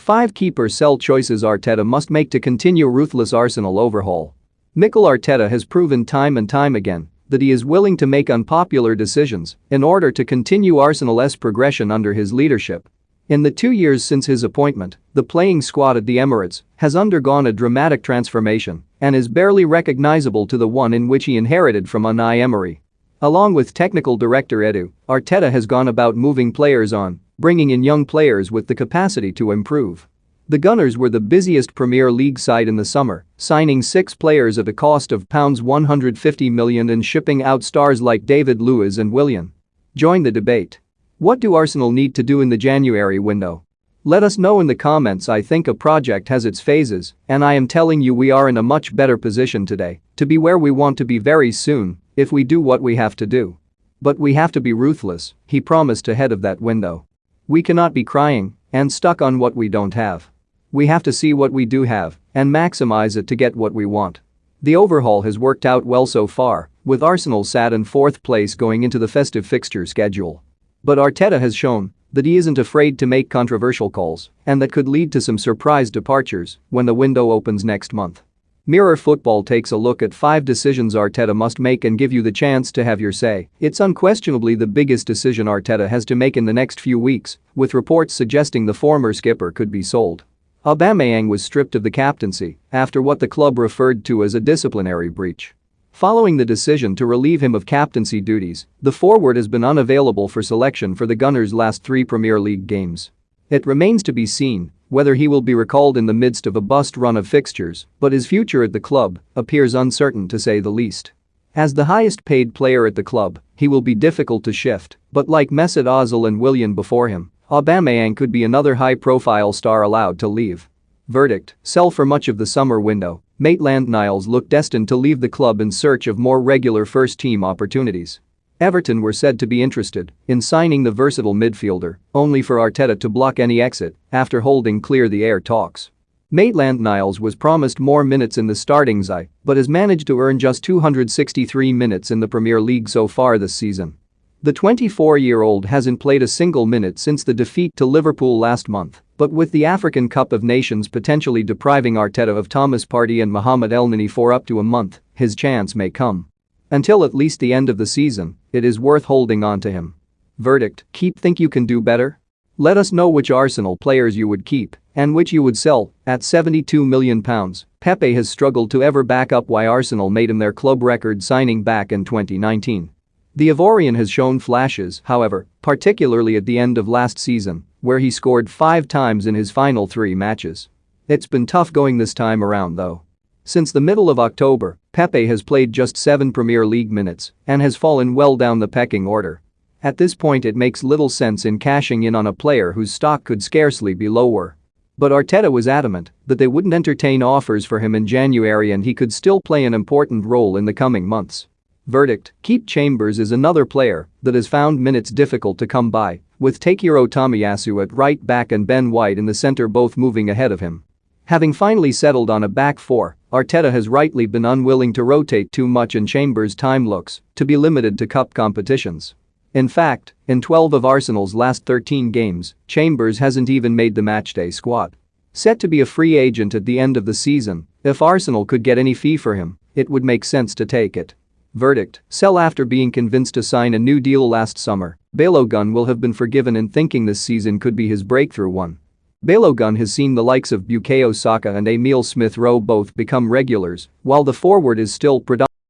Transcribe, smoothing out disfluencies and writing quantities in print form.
5 keeper sell choices Arteta must make to continue ruthless Arsenal overhaul. Mikel Arteta has proven time and time again that he is willing to make unpopular decisions in order to continue Arsenal's progression under his leadership. In the 2 years since his appointment, the playing squad at the Emirates has undergone a dramatic transformation and is barely recognizable to the one in which he inherited from Unai Emery. Along with technical director Edu, Arteta has gone about moving players on, bringing in young players with the capacity to improve. The Gunners were the busiest Premier League side in the summer, signing 6 players at a cost of £150 million and shipping out stars like David Luiz and Willian. Join the debate. What do Arsenal need to do in the January window? Let us know in the comments. I think a project has its phases, and I am telling you we are in a much better position today to be where we want to be very soon if we do what we have to do. But we have to be ruthless, he promised ahead of that window. We cannot be crying and stuck on what we don't have. We have to see what we do have and maximize it to get what we want. The overhaul has worked out well so far, with Arsenal sat in 4th place going into the festive fixture schedule. But Arteta has shown that he isn't afraid to make controversial calls, and that could lead to some surprise departures when the window opens next month. Mirror Football takes a look at 5 decisions Arteta must make and give you the chance to have your say. It's unquestionably the biggest decision Arteta has to make in the next few weeks, with reports suggesting the former skipper could be sold. Aubameyang was stripped of the captaincy after what the club referred to as a disciplinary breach. Following the decision to relieve him of captaincy duties, the forward has been unavailable for selection for the Gunners' last 3 Premier League games. It remains to be seen whether he will be recalled in the midst of a bust run of fixtures, but his future at the club appears uncertain to say the least. As the highest paid player at the club, he will be difficult to shift, but like Mesut Ozil and Willian before him, Aubameyang could be another high-profile star allowed to leave. Verdict: sell. For much of the summer window, Maitland-Niles looked destined to leave the club in search of more regular first-team opportunities. Everton were said to be interested in signing the versatile midfielder, only for Arteta to block any exit after holding clear the air talks. Maitland-Niles was promised more minutes in the starting side but has managed to earn just 263 minutes in the Premier League so far this season. The 24-year-old hasn't played a single minute since the defeat to Liverpool last month, but with the African Cup of Nations potentially depriving Arteta of Thomas Partey and Mohamed Elneny for up to a month, his chance may come. Until at least the end of the season, it is worth holding on to him. Verdict: keep. Think you can do better? Let us know which Arsenal players you would keep and which you would sell. At £72 million, Pepe has struggled to ever back up why Arsenal made him their club record signing back in 2019. The Ivorian has shown flashes, however, particularly at the end of last season, where he scored 5 times in his final 3 matches. It's been tough going this time around though. Since the middle of October, Pepe has played just 7 Premier League minutes and has fallen well down the pecking order. At this point it makes little sense in cashing in on a player whose stock could scarcely be lower. But Arteta was adamant that they wouldn't entertain offers for him in January and he could still play an important role in the coming months. Verdict: keep. Chambers is another player that has found minutes difficult to come by, with Takehiro Tomiyasu at right back and Ben White in the center both moving ahead of him. Having finally settled on a back 4, Arteta has rightly been unwilling to rotate too much and Chambers' time looks to be limited to cup competitions. In fact, in 12 of Arsenal's last 13 games, Chambers hasn't even made the matchday squad. Set to be a free agent at the end of the season, if Arsenal could get any fee for him, it would make sense to take it. Verdict: sell. After being convinced to sign a new deal last summer, Balogun will have been forgiven in thinking this season could be his breakthrough one. Balogun has seen the likes of Bukayo Saka and Emile Smith-Rowe both become regulars, while the forward is still predominantly